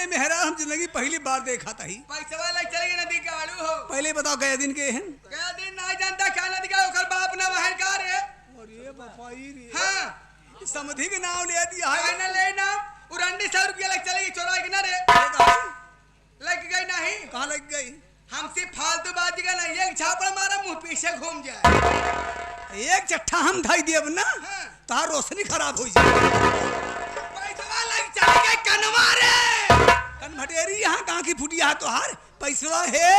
मेहरा हम जिंदगी पहली बार देखा था ही। पैसा वाला चलेगी नदी के आड़ू हो। पहले बताओ गए दिन के हैं? गया दिन नहीं जानता क्या नदी का ओकर बाप ना वहन का रे। अरे बापाई रे। हां समधी के नाम ले दिया है ना ले ना उरंडी 100 रुपया लग चलेगी चोरा के ना रे। लग गई नहीं? कहां लग गई? हमसे फालतू बात का नहीं, एक झापड़ मारा मुंह पीछे घूम जाए। एक चट्ठा हम धाई देब ना तार रोशनी खराब हो जाए। पैसा लग चलेगा कनवा रे। कन भटेरी यहाँ कहाँ की फुटिया तोहार पैसा है।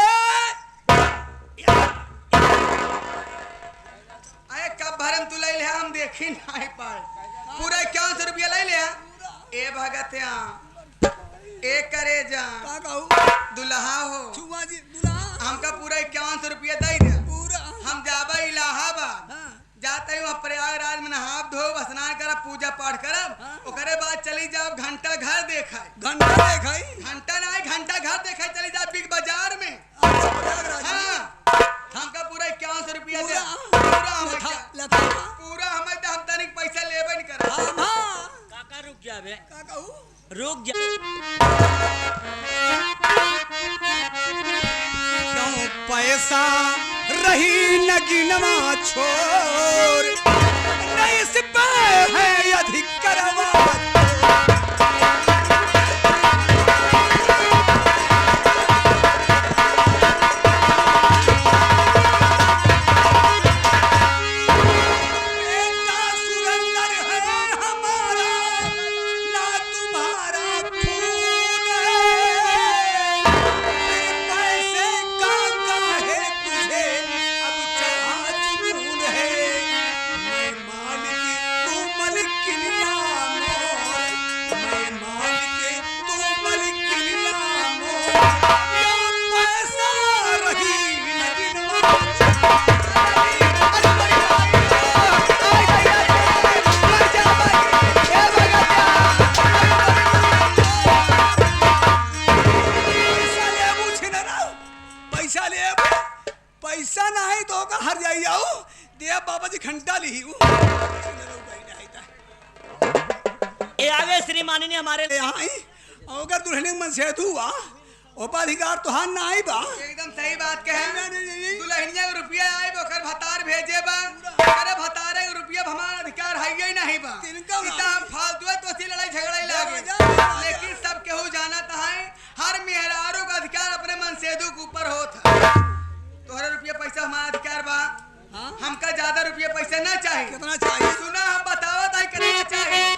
आए कब भरम तू ले ले हम देखी नहीं पाए। पूरा 51 रुपया ले ले। ए भगत एक करे जा का कहू दुल्हा हो छुआ जी दुल्हा हमका पूरा 51 रुपया दे दे। पूरा हम जाबा इलाहाबाद जाते ही वहाँ प्रयागराज में नहा धो स्नान करब पूजा पाठ करब ओकरे बाद चली जाओ घंटा घर देखा घंटा देखाई घंटा नहीं घंटा घर देखा चली जाओ बिग बाजार में। हमका पूरा 51 रुपया दे पूरा हमें तो हम तनिक पैसा लेबे नहीं कर। काका रुक जा बे का कहू रुक जा। क्यों पैसा रही नगीनवा छोर नहीं सिप है अधिक करवा। पैसा नहीं तो का हर जाई आओ देव बाबा जी घंटा ली ए आगे श्रीमानी ने हमारे यहाँ अगर दुल्हन मन से हुआ उपाधिकार तो हां ना आई बा। एकदम सही बात कहे दुल्हनिया के रुपया आई ओकर भतार भेजे बा अरे भतारे के रुपया हमारा अधिकार है ही नहीं बा। इतना हम फालतू है तो सी लड़ाई झगड़ा लागे लेकिन सब केहू जानत है हर मेहरारू का अधिकार अपने मनसेदू के ऊपर होता। तोहरा रुपया पैसा हमारा अधिकार बा। हमका ज्यादा रुपया पैसा ना चाहिए। कितना चाहिए सुना हम बतावत है कितना चाहिए।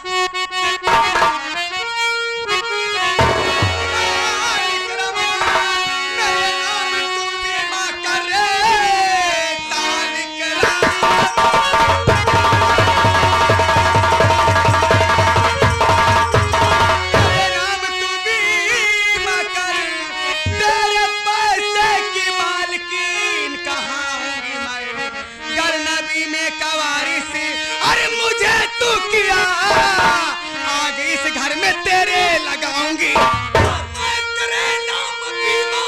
आगे इस घर में तेरे लगाऊंगी मैं तेरे नाम बीमा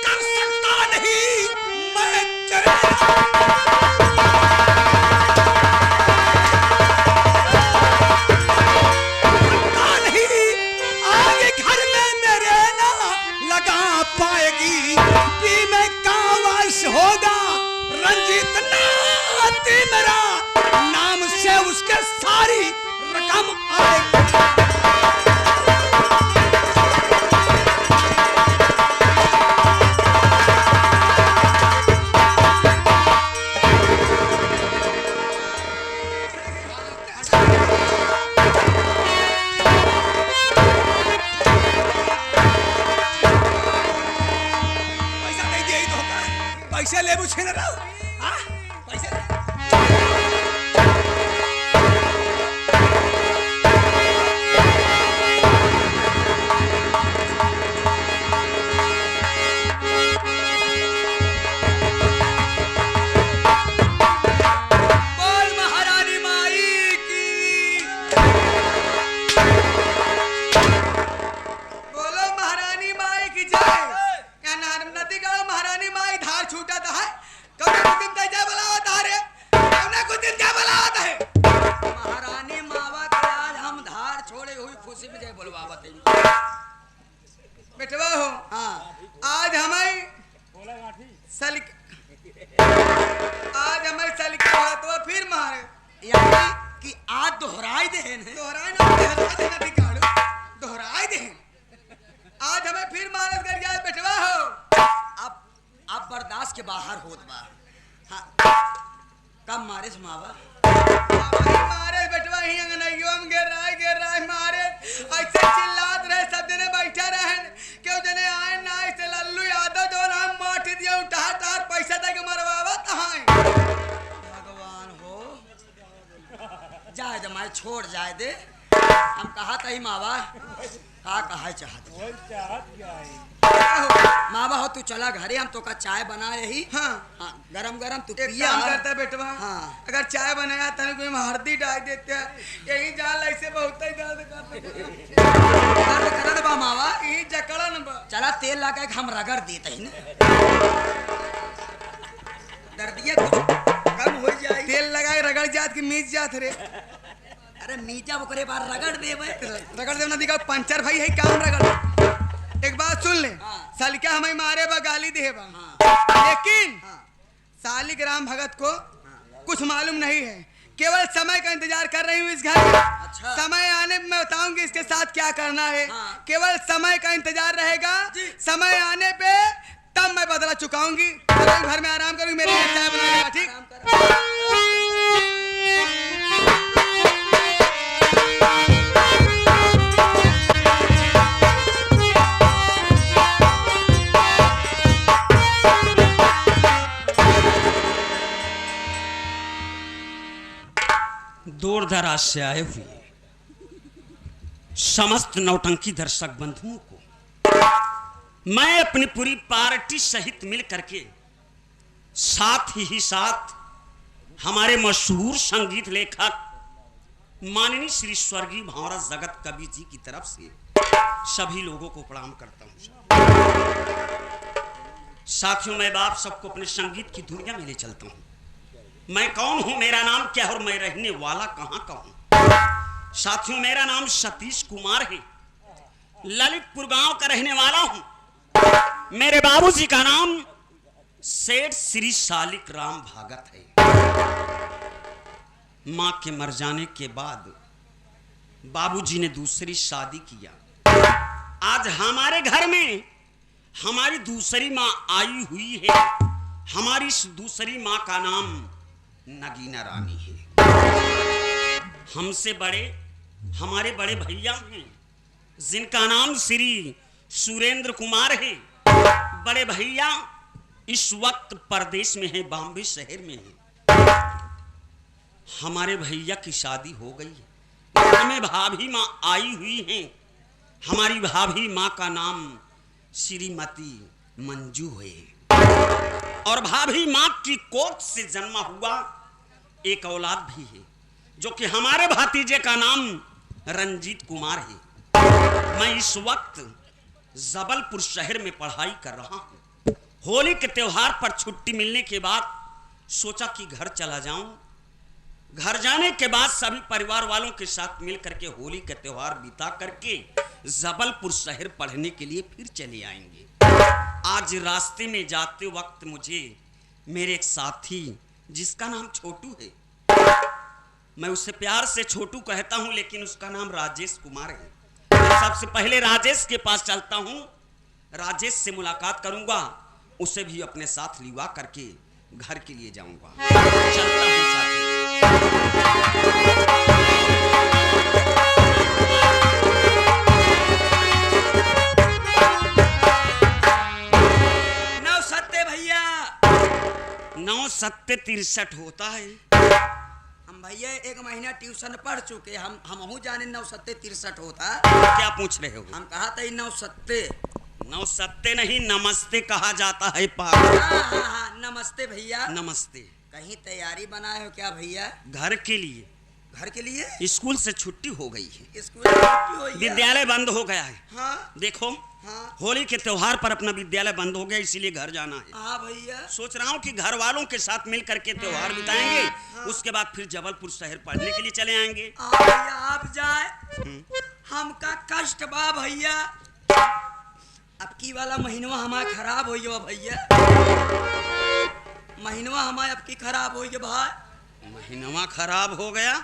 कर सकता नहीं। मैं तेरे नहीं आगे घर में मेरे ना लगा पाएगी बीमे का वश होगा रंजीत नाती मेरा नाम से उसके सारी रकम आएगी। पैसा नहीं दिया तो होगा पैसा ले मुझे ना पैसा बेटवा हो हाँ आज हमारी सलिक आज हमारी सलिका भातवा फिर मारे यानी कि आज दोहराई देन है। दोहराए ना देना दिखाड़ो दोहराए दे आज हमें फिर मारत कर गया बेटवा हो अब बर्दाश्त के बाहर होत बा। हाँ कब मारे मावा मारे बेटवा ही अंगनइयो में गिर रहा है मारे ऐसे चिल्लात रहे सब जने बैठा रहे क्यों जने आए ना ऐसे लल्लू यादव जो नाम माठ दिया उठा टार पैसा दे के मरवावा तहां भगवान हो जाए दे मारे छोड़ जाए दे। हम कहा था ही मावा का कहा चाहत मावा हो तू चला घरे हम तो का चाय बना रही। हाँ हाँ गरम गरम तू एक पिया। काम करता है बेटवा हाँ। अगर चाय बनाया तने कोई में हल्दी डाल देते हैं यही जाल ऐसे बहुत ही दर्द करते कर बा मावा यही जकड़न बा चला तेल लगा के हम रगड़ देते हैं दर्दिया कुछ कम हो जाए। तेल लगाए रगड़ जात की मीच जात रे अरे मीजा ओकरे बार रगड़ देबे। रगड़ देना दिखा पंचर भाई है काम रगड़। एक बात सुन ले हाँ। सलिका हमें मारे बा गाली दे बा हाँ। लेकिन हाँ। सालिक राम भगत को कुछ मालूम नहीं है केवल समय का इंतजार कर रही हूँ इस घर में। अच्छा। समय आने में मैं बताऊंगी इसके साथ क्या करना है। हाँ। केवल समय का इंतजार रहेगा जी। समय आने पे तब मैं बदला चुकाऊंगी घर में आराम करूंगी मेरे लिए चाय बनाएगा ठीक। आराम कर। दूर दराज से आए हुए समस्त नौटंकी दर्शक बंधुओं को मैं अपनी पूरी पार्टी सहित मिल करके साथ ही साथ हमारे मशहूर संगीत लेखक माननीय श्री स्वर्गीय भंवरा जगत कवि जी की तरफ से सभी लोगों को प्रणाम करता हूं। साथियों मैं बाप सबको अपने संगीत की दुनिया में ले चलता हूं। मैं कौन हूं, मेरा नाम क्या और मैं रहने वाला कहां का हूं। साथियों मेरा नाम सतीश कुमार है, ललितपुर गांव का रहने वाला हूं। मेरे बाबूजी का नाम सेठ श्री सालिक राम भागत है। मां के मर जाने के बाद बाबूजी ने दूसरी शादी किया। आज हमारे घर में हमारी दूसरी मां आई हुई है। हमारी इस दूसरी मां का नाम नगीना रानी है। हमसे बड़े हमारे बड़े भैया हैं जिनका नाम श्री सुरेंद्र कुमार है। बड़े भैया इस वक्त परदेश में है, बॉम्बे शहर में है। हमारे भैया की शादी हो गई है। घर में भाभी माँ आई हुई हैं। हमारी भाभी माँ का नाम श्रीमती मंजू है और भाभी माँ की कोख से जन्मा हुआ एक औलाद भी है जो कि हमारे भतीजे का नाम रंजीत कुमार है। मैं इस वक्त जबलपुर शहर में पढ़ाई कर रहा हूँ। होली के त्योहार पर छुट्टी मिलने के बाद सोचा कि घर चला जाऊं। घर जाने के बाद सभी परिवार वालों के साथ मिल करके होली का त्योहार बिता करके जबलपुर शहर पढ़ने के लिए फिर चले आएंगे। आज रास्ते में जाते वक्त मुझे मेरे एक साथी जिसका नाम छोटू है, मैं उसे प्यार से छोटू कहता हूं लेकिन उसका नाम राजेश कुमार है। सबसे पहले राजेश के पास चलता हूं, राजेश से मुलाकात करूंगा, उसे भी अपने साथ लिवा करके घर के लिए जाऊंगा। चलता हूं साथी। नौ सत्ते भैया 9 7 63 होता है। हम भैया एक महीना ट्यूशन पढ़ चुके। हम जाने 9 सत्ते 63 होता। क्या पूछ रहे हो? हम कहा था 9 सत्ते 9 7 नहीं, नमस्ते कहा जाता है। हाँ, नमस्ते भैया। नमस्ते। कहीं तैयारी बनाए हो क्या भैया? घर के लिए। घर के लिए? स्कूल से छुट्टी हो गई है, स्कूल से छुट्टी हो गई है? विद्यालय बंद हो गया है। हाँ देखो हाँ होली के त्योहार पर अपना विद्यालय बंद हो गया, इसीलिए घर जाना है। हाँ भैया। सोच रहा हूँ कि घर वालों के साथ मिल करके त्योहार बिताएंगे, उसके बाद फिर जबलपुर शहर पढ़ने के लिए चले आएंगे। भैया आप जाए हमका कष्ट बा भैया। अब की वाला महीनवा हमारा खराब हो गया भैया, महीनवा हमारा अब की खराब हो गया भाई। महीनवा खराब हो गया,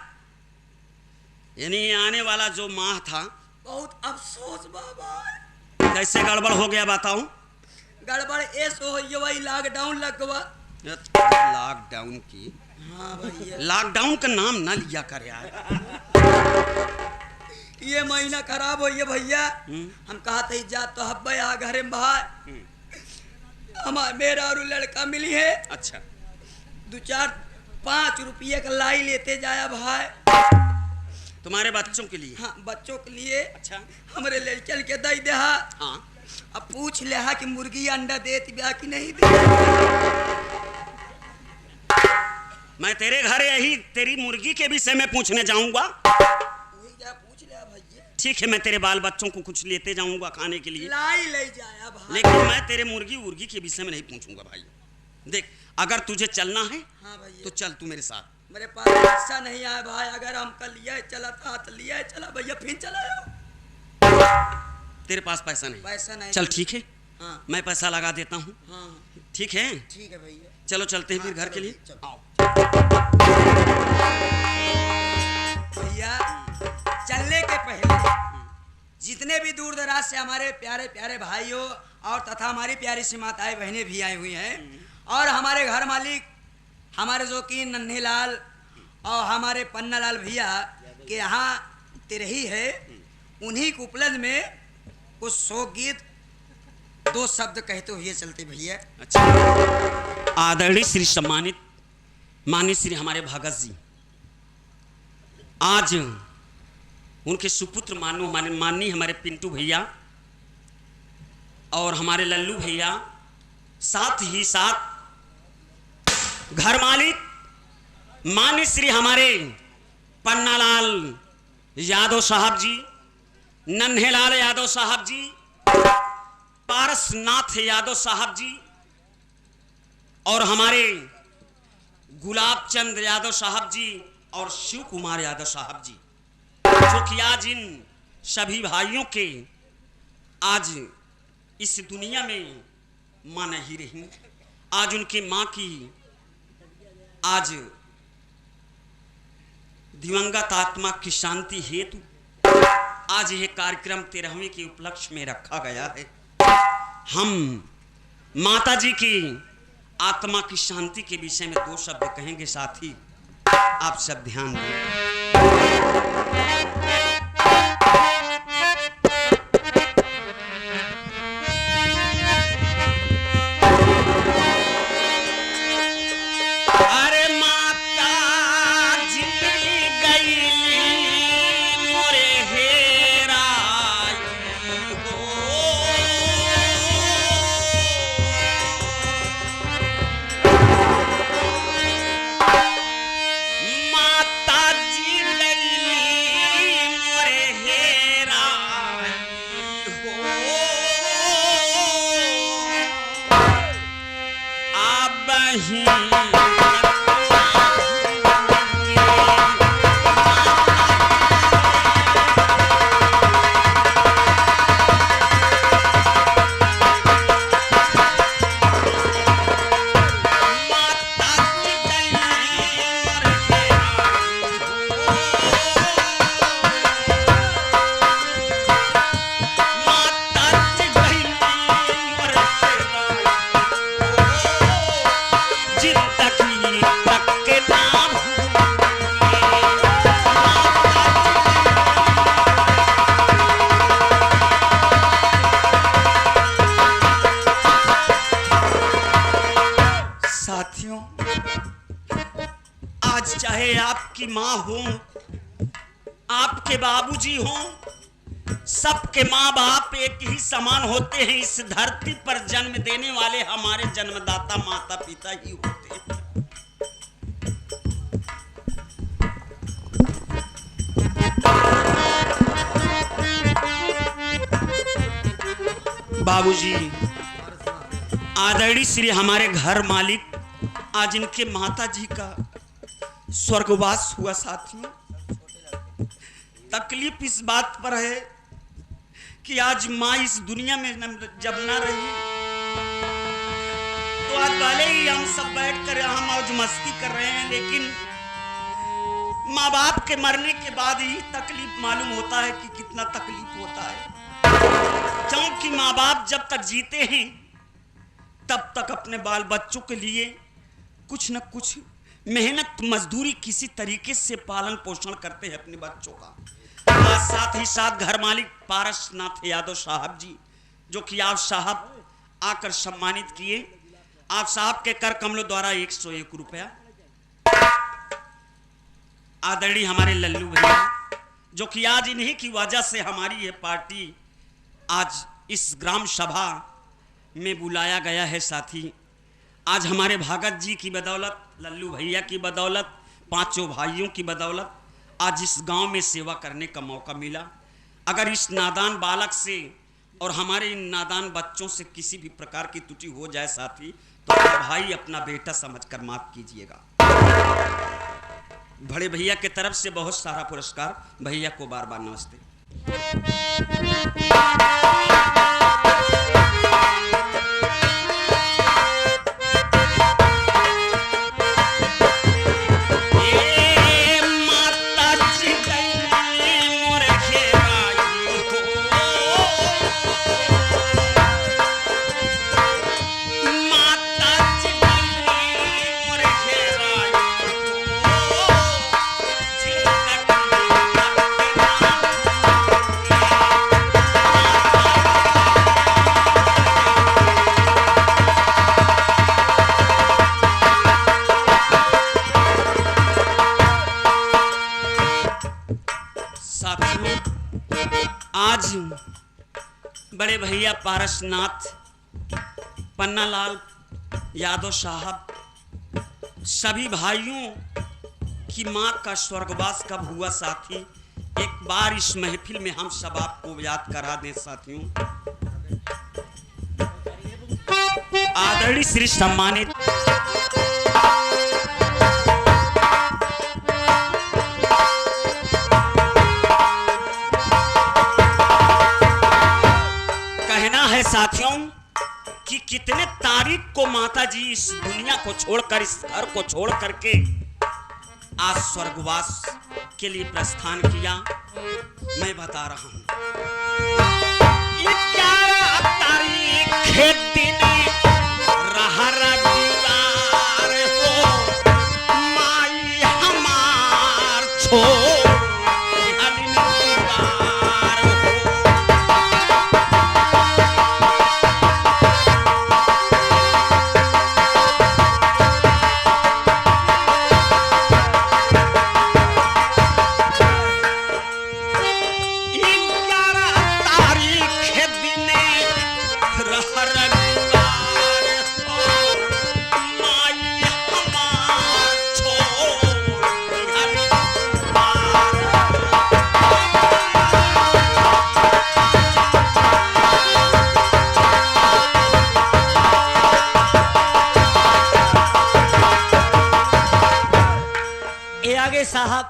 यानी आने वाला जो माह था बहुत अफसोस बाबा। कैसे गड़बड़ हो गया बताऊं? गड़बड़ ऐसो हो गया भाई, लॉकडाउन लग गया। लॉकडाउन की? हाँ भैया, लॉकडाउन का नाम ना लिया कर यार। ये महीना खराब हो गया भैया। हम कहा था जा तो हब्बे आ घरे में भाई, हमारा मेरा और लड़का मिली है। अच्छा, 2-4-5 रुपये का लाई लेते जाया भाई, तुम्हारे बच्चों के लिए? हाँ बच्चों के लिए। अच्छा, हमारे लड़कन के दई दे। हाँ, अब पूछ ले कि मुर्गी अंडा देती ब्याह की नहीं देती। मैं तेरे घर यही तेरी मुर्गी के विषय में पूछने जाऊंगा। वही जा पूछ ले भैया। ठीक है, मैं तेरे बाल बच्चों को कुछ लेते जाऊंगा खाने के लिए, लाई ले जाया भाई। लेकिन मैं तेरे मुर्गी के विषय में नहीं पूछूंगा भाई। देख, अगर तुझे चलना है हाँ भैया, तो चल तू मेरे साथ। मेरे पास पैसा नहीं आया भाई, अगर हम कल लिया चला था तो लिया चला भैया, फिर चला तेरे पास पैसा नहीं? पैसा नहीं। चल ठीक है, हाँ मैं पैसा लगा देता हूँ। हाँ ठीक है, ठीक है भैया। चलो चलते हैं फिर हाँ, घर के लिए। चलो। आओ। भैया चलने के पहले जितने भी दूर दराज से हमारे प्यारे प्यारे भाइयों और तथा हमारी प्यारी सी माताएं बहनें भी आई हुई हैं, और हमारे घर मालिक हमारे जो कि नन्हे लाल और हमारे पन्ना लाल भैया के यहाँ तिरही है, उन्हीं के उपलब्ध में कुछ शोक गीत 2 शब्द कहते हुए चलते भैया। अच्छा, आदरणीय श्री सम्मानित माननीय श्री हमारे भगत जी, आज उनके सुपुत्र माननीय हमारे पिंटू भैया और हमारे लल्लू भैया, साथ ही साथ घर मालिक माननीय श्री हमारे पन्नालाल यादव साहब जी, नन्हेलाल यादव साहब जी, पारसनाथ यादव साहब जी और हमारे गुलाब चंद यादव साहब जी और शिव कुमार यादव साहब जी, जो कि आज इन सभी भाइयों के आज इस दुनिया में मां नहीं रही। आज उनकी मां की आज दिवंगत आत्मा की शांति हेतु आज यह कार्यक्रम 13वें के उपलक्ष्य में रखा गया है। हम माता जी की आत्मा की शांति के विषय में 2 शब्द कहेंगे। साथी आप सब ध्यान दें। अरे माता जी गईली मोरे हेराई माता जी गईली मोरे हेराई अब ही साथियों, आज चाहे आपकी माँ हो, आपके बाबूजी हो, सबके माँ बाप एक ही समान होते हैं। इस धरती पर जन्म देने वाले हमारे जन्मदाता माता पिता ही होते हैं। बाबूजी, आदरणीय श्री हमारे घर मालिक, आज इनके माता जी का स्वर्गवास हुआ। साथियों, तकलीफ इस बात पर है कि आज माँ इस दुनिया में जब ना रही तो आज भले ही हम सब बैठ कर यहाँ मौज मस्ती कर रहे हैं, लेकिन माँ बाप के मरने के बाद ही तकलीफ मालूम होता है कि कितना तकलीफ होता है। क्योंकि माँ बाप जब तक जीते हैं तब तक अपने बाल बच्चों के लिए कुछ न कुछ मेहनत मजदूरी किसी तरीके से पालन पोषण करते हैं अपने बच्चों का। साथ ही साथ घर मालिक पारसनाथ यादव साहब जी, जो कि आप साहब आकर सम्मानित किए। आप साहब के कर कमलों द्वारा 101 रुपया। आदरणीय हमारे लल्लू भैया, जो कि आज इन्हीं की वजह से हमारी ये पार्टी आज इस ग्राम सभा में बुलाया गया है। साथी आज हमारे भागत जी की बदौलत, लल्लू भैया की बदौलत, पांचों भाइयों की बदौलत आज इस गांव में सेवा करने का मौका मिला। अगर इस नादान बालक से और हमारे इन नादान बच्चों से किसी भी प्रकार की त्रुटि हो जाए साथी, तो भाई अपना बेटा समझकर माफ कीजिएगा। बड़े भैया के तरफ से बहुत सारा पुरस्कार, भैया को बार बार नमस्ते। आज बड़े भैया पारसनाथ पन्नालाल यादव साहब सभी भाइयों की मां का स्वर्गवास कब हुआ साथी, एक बार इस महफिल में हम सब आपको याद करा दें साथियों। आदरणीय श्री सम्मानित साथियों कि कितने तारीख को माता जी इस दुनिया को छोड़कर, इस घर को छोड़ करके आज स्वर्गवास के लिए प्रस्थान किया। मैं बता रहा हूं 11 तारीख के दिन रहरा दीवार हो माई हमार छोड़ साहब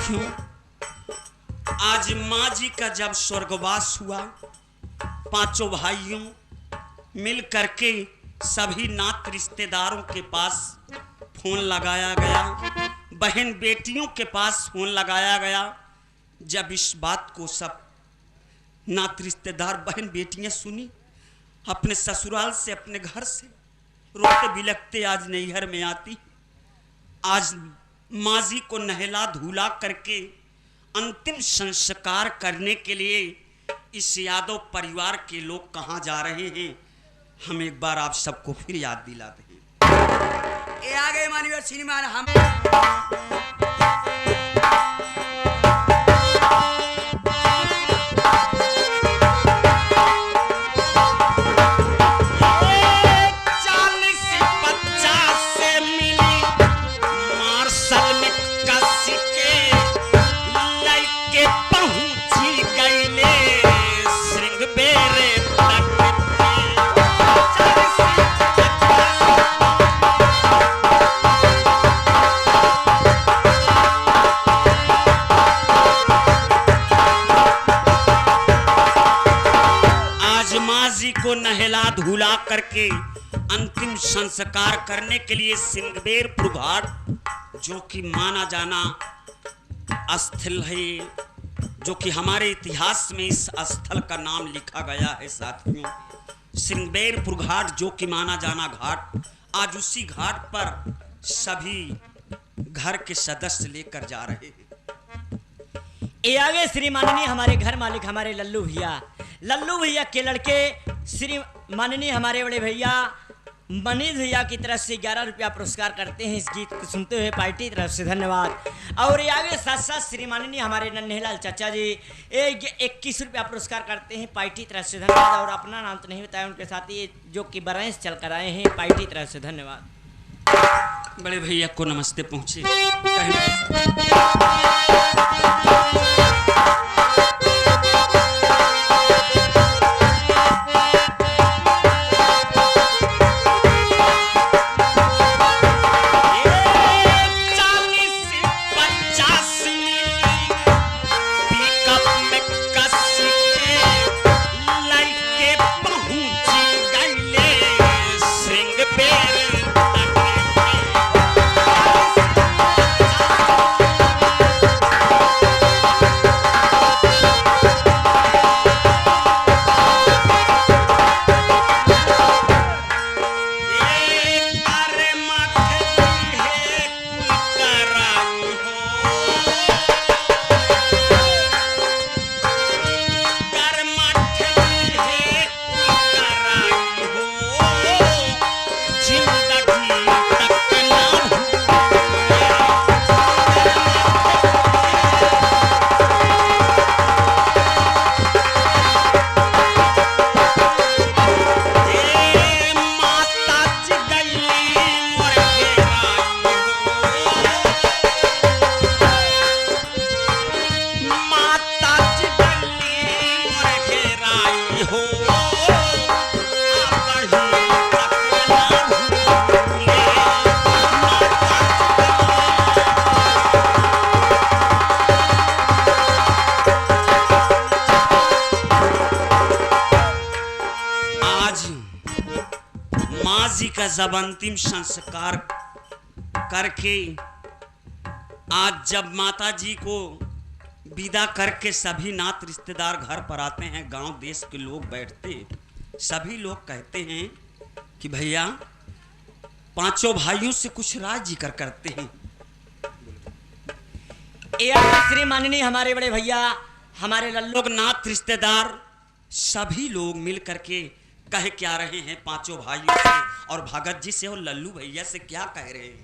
साथियों, आज माँ जी का जब स्वर्गवास हुआ, पांचों भाइयों मिल करके सभी नात रिश्तेदारों के पास फोन लगाया गया, बहन बेटियों के पास फोन लगाया गया। जब इस बात को सब नात रिश्तेदार बहन बेटियां सुनी, अपने ससुराल से अपने घर से रोते बिलखते आज नैहर में आती। आज माँ जी को नहला धुला करके अंतिम संस्कार करने के लिए इस यादव परिवार के लोग कहाँ जा रहे हैं, हम एक बार आप सबको फिर याद दिलाते हैं। ये आ गए मानवीय सिनेमा हम को नहला धुला करके अंतिम संस्कार करने के लिए सिंगबेरपुर घाट, जो कि माना जाना स्थल है, जो कि हमारे इतिहास में इस स्थल का नाम लिखा गया है साथियों। सिंगबेरपुर घाट जो कि माना जाना घाट, आज उसी घाट पर सभी घर के सदस्य लेकर जा रहे हैं। ये आगे श्री माननीय हमारे घर मालिक हमारे लल्लू भैया के लड़के श्री माननीय हमारे बड़े भैया मनीष भैया की तरफ से 11 रुपया पुरस्कार करते हैं। इस गीत को सुनते हुए पार्टी की तरफ से धन्यवाद। और ये आगे साथ साथ श्री माननीय हमारे नन्हेलाल चाचा जी 21 रुपया पुरस्कार करते हैं, पार्टी की तरफ से धन्यवाद। और अपना नाम तो नहीं बताया, उनके साथ ही जो कि बरैंस चल कर आए हैं, पार्टी की तरफ से धन्यवाद। बड़े भैया को नमस्ते पहुंचे। का जब अंतिम संस्कार करके आज जब माता जी को विदा करके सभी नात रिश्तेदार घर पर आते हैं, गांव देश के लोग बैठते, सभी लोग कहते हैं कि भैया पांचों भाइयों से कुछ राय जिक्र करते हैं। श्री माननीय हमारे बड़े भैया हमारे लोग नात रिश्तेदार सभी लोग मिल करके कह क्या रहे हैं पांचों भाइयों से और भगत जी से और लल्लू भैया से क्या कह रहे हैं।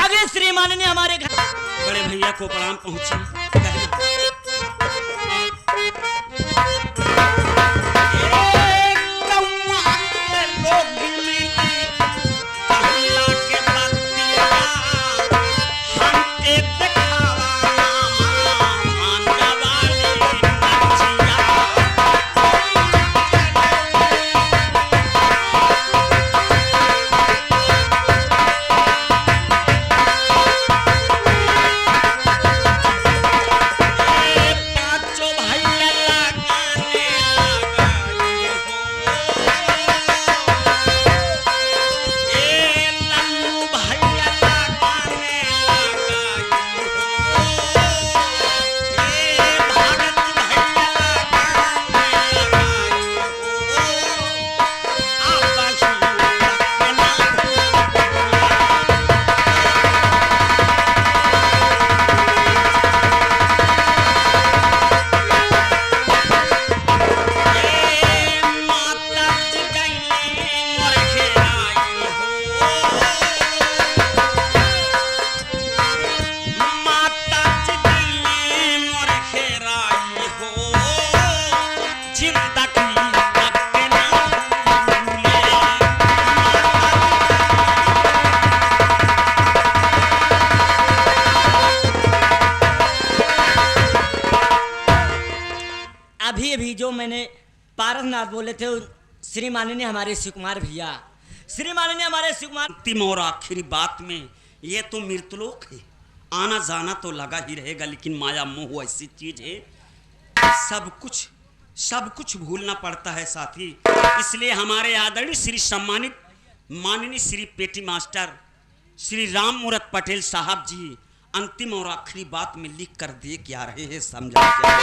आगे श्री माननीय हमारे घर बड़े भैया को प्रणाम पहुंचे। अभी जो मैंने पारसनाथ बोले थे श्री माननीय हमारे शिवकुमार भैया, श्री माननीय हमारे शिवकुमार अंतिम और आखिरी बात में ये तो मृतलोक है, आना जाना तो लगा ही रहेगा, लेकिन माया मोह ऐसी चीज है सब कुछ भूलना पड़ता है साथी। इसलिए हमारे आदरणीय श्री सम्मानित माननीय श्री पेटी मास्टर श्री राम मूरत पटेल साहब जी अंतिम और आखिरी बात में लिख कर दे क्या रहे हैं, समझा क्या?